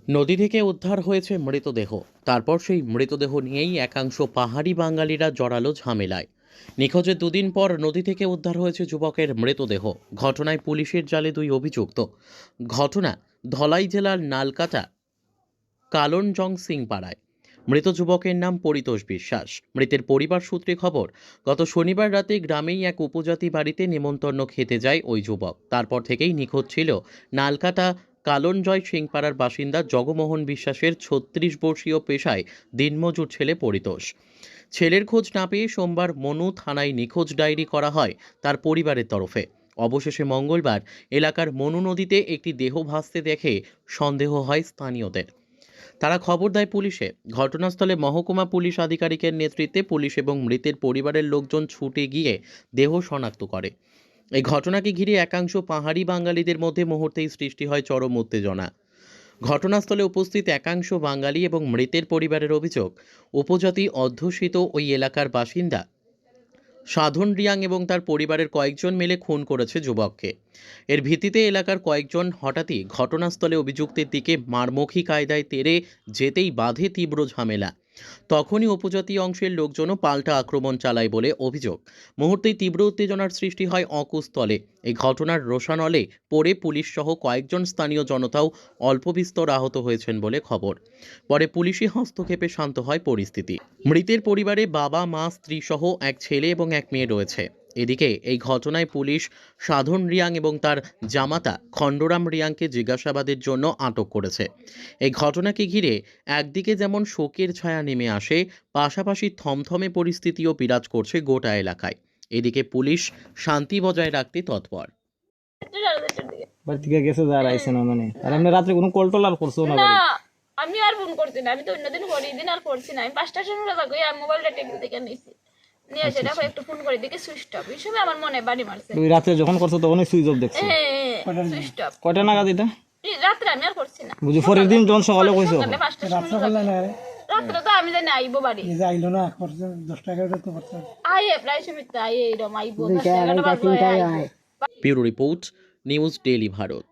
নদী থেকে উদ্ধার হয়েছে মৃতদেহ। তারপর সেই মৃতদেহ নিয়েই একাংশ পাহাড়ি বাঙালিরা জড়ালো ঝামেলায়। নিখোঁজের দুদিন পর নদী থেকে উদ্ধার হয়েছে যুবকের মৃতদেহ। ঘটনায় পুলিশের জালে দুই অভিযুক্ত। ঘটনা ধলাই জেলার নালকাটা কালনজং সিং পাড়ায়। মৃত যুবকের নাম পরিতোষ বিশ্বাস। মৃতের পরিবার সূত্রে খবর, গত শনিবার রাতে গ্রামেই এক উপজাতি বাড়িতে নেমন্তন্ন খেতে যায় ওই যুবক। তারপর থেকেই নিখোঁজ ছিল নালকাটা কালনজয় সিংপাড়ার বাসিন্দা জগমোহন বিশ্বাসের ৩৬ বর্ষীয় পেশায় দিনমজুর ছেলে পরিতোষ। ছেলের খোঁজ না পেয়ে সোমবার মনু থানায় নিখোঁজ ডায়েরি করা হয় তার পরিবারের তরফে। অবশেষে মঙ্গলবার এলাকার মনু নদীতে একটি দেহ ভাসতে দেখে সন্দেহ হয় স্থানীয়দের। তারা খবর দেয় পুলিশে। ঘটনাস্থলে মহকুমা পুলিশ আধিকারিকের নেতৃত্বে পুলিশ এবং মৃতের পরিবারের লোকজন ছুটে গিয়ে দেহ শনাক্ত করে। এই ঘটনাকে ঘিরে একাংশ পাহাড়ি বাঙালিদের মধ্যে মুহূর্তেই সৃষ্টি হয় চরম উত্তেজনা। ঘটনাস্থলে উপস্থিত একাংশ বাঙালি এবং মৃতের পরিবারের অভিযোগ, উপজাতি অধ্যুষিত ওই এলাকার বাসিন্দা সাধন রিয়াং এবং তার পরিবারের কয়েকজন মিলে খুন করেছে যুবককে। এর ভিত্তিতে এলাকার কয়েকজন হঠাৎই ঘটনাস্থলে অভিযুক্তের দিকে মারমুখী কায়দায় তেড়ে যেতেই বাধে তীব্র ঝামেলা। তখনই উপজাতি অংশের লোকজনও পাল্টা আক্রমণ চালায় বলে অভিযোগ। মুহূর্তেই তীব্র উত্তেজনার সৃষ্টি হয় অকুস্থলে। এই ঘটনার রোষানলে পড়ে পুলিশ সহ কয়েকজন স্থানীয় জনতাও অল্প বিস্তর আহত হয়েছেন বলে খবর। পরে পুলিশি হস্তক্ষেপে শান্ত হয় পরিস্থিতি। মৃতের পরিবারে বাবা, মা, স্ত্রী সহ এক ছেলে এবং এক মেয়ে রয়েছে। এদিকে এই ঘটনায় পুলিশ সাধন রিয়াং এবং তার জামাতা খণ্ডরাম রিয়াংকে জিজ্ঞাসাবাদের জন্য আটক করেছে। এই ঘটনাকে ঘিরে একদিকে যেমন শোকের ছায়া নেমে আসে, পাশাপাশি থমথমে পরিস্থিতিও বিরাজ করছে গোটা এলাকায়। এদিকে পুলিশ শান্তি বজায় রাখতে তৎপর। বাড়ি থেকে গেছে যারা আইছে না মানে আর আপনি রাত্রে কোনো কল টল আর করছো না? আমি আর ফোন করছি না, আমি তো অন্যদিন করি, দিন আর করছি না। আমি 5টার সময় রাজা কই আর মোবাইলটা টেবিল থেকে নিয়েছি, নিয়ে এসে দেখো একটু ফোন করে দিকে সুইচ অফ। এই সময় আমার মনে বাড়ি মারছে। তুই রাতে যখন করছো তখনই সুইচ অফ দেখছো? Switch off. কয়টা নাগাদ এটা? রাত্রে আমি আর করছি না। বুঝি পরের দিন যখন সকালে কইছো? রাত্রে তো আমি জানি আইবো বাড়ি। আইলো না 10 টাকা তো করছে। আইয়ে প্রায় সময় তো আইয়ে এরকম আইবো 10 টাকা বাজবে। Bureau report, news daily Bharat.